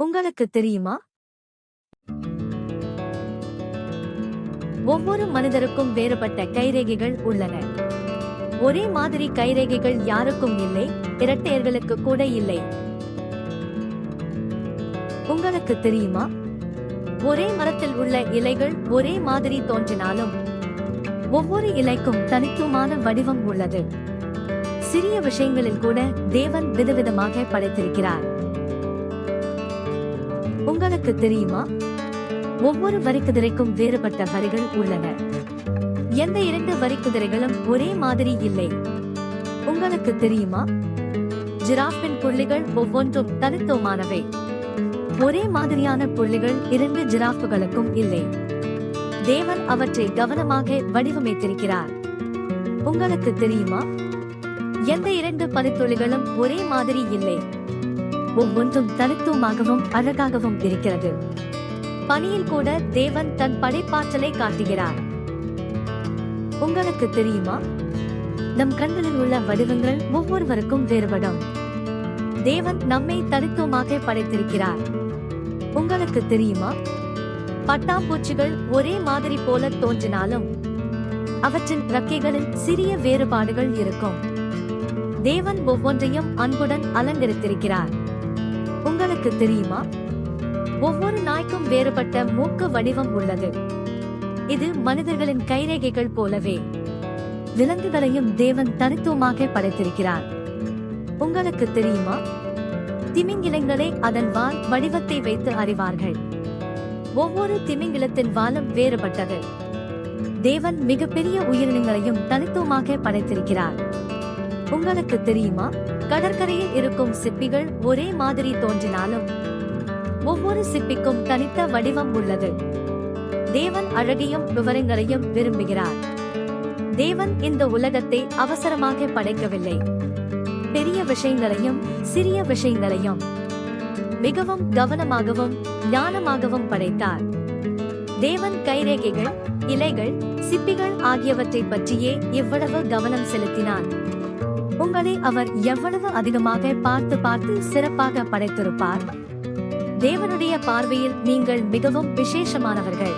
உங்களுக்கு தெரியுமா? ஒவ்வொரு மனிதருக்கும் வேறுபட்ட கைரேகைகள் உள்ளன. ஒரே மாதிரி கைரேகைகள் யாருக்கும் இல்லை, இரட்டையர்களுக்கு கூட இல்லை. உங்களுக்கு தெரியுமா? ஒரே மரத்தில் உள்ள இலைகள் ஒரே மாதிரி தோன்றினாலும் ஒவ்வொரு இலைக்கும் தனித்துவமான வடிவம் உள்ளது. சிறிய விஷயங்களில் கூட தேவன் விதவிதமாக படைத்திருக்கிறார். உங்களுக்கு தெரியுமா? ஒவ்வொரு வரிக்குதிரைக்கும் வேறுபட்ட வரிகள் உள்ளன. எந்த இரண்டு வரிக்குதிரைகளும் ஒரே மாதிரி இல்லை. உங்களுக்கு தெரியுமா? ஜிராஃபின் புள்ளிகள் ஒவ்வொன்றும் தனித்துவமானவை. ஒரே மாதிரியான புள்ளிகள் இரண்டு ஜிராஃபுகளுக்கும் இல்லை. தேவன் அவற்றை கவனமாக வடிவமைத்திருக்கிறார். உங்களுக்கு தெரியுமா? எந்த இரண்டு பனித்துளிகளும் ஒரே மாதிரி இல்லை. ஒவ்வொன்றும் தனித்துவமாகவும் அழகாகவும் இருக்கிறது. பனியில் கூட தேவன் தன் படைப்பாற்றலை காட்டுகிறார். உங்களுக்கு தெரியுமா? நம் கண்களில் உள்ள வடிவங்கள் ஒவ்வொருவருக்கும் வேறுபடும். தேவன் நம்மை தனித்துவமாக படைத்திருக்கிறார். உங்களுக்கு தெரியுமா? பட்டாம்பூச்சிகள் ஒரே மாதிரி போல தோன்றினாலும் அவற்றின் இறக்கைகளில் சிறிய வேறுபாடுகள் இருக்கும். தேவன் ஒவ்வொன்றையும் அன்புடன் அலங்கரித்திருக்கிறார். உங்களுக்கு தெரியுமா? ஒவ்வொரு நாய்க்கும் வேறுபட்ட மூக்கு வடிவம் உள்ளது. இது மனிதர்களின் கைரேகைகள் போலவே. விலங்குகளையும் தேவன் தனித்துவமாக படைத்திருக்கிறார். உங்களுக்கு தெரியுமா? திமிங்கிலங்களை அதன் வால் வடிவத்தை வைத்து அறிவார்கள். ஒவ்வொரு திமிங்கிலத்தின் வாலும் வேறுபட்டது. தேவன் மிகப்பெரிய உயிரினங்களையும் தனித்துவமாக படைத்திருக்கிறார். உங்களுக்கு தெரியுமா? கடற்கரையில் இருக்கும் சிப்பிகள் ஒரே மாதிரி தோன்றினாலும் ஒவ்வொரு சிப்பிக்கும் தனித்த வடிவம் உள்ளது. தேவன் அழகையும் விவரங்களையும் விரும்புகிறார். தேவன் இந்த உலகத்தை அவசரமாக படைக்கவில்லை. பெரிய விஷயங்களையும் சிறிய விஷயங்களையும் மிகவும் கவனமாகவும் ஞானமாகவும் படைத்தார். தேவன் கைரேகைகள், இலைகள், சிப்பிகள் ஆகியவற்றை பற்றியே இவ்வளவு கவனம் செலுத்தினார். உங்களை அவர் எவ்வளவு அதிகமாக பார்த்து பார்த்து சிறப்பாக படைத்திருப்பார். தேவனுடைய பார்வையில் நீங்கள் மிகவும் விசேஷமானவர்கள்.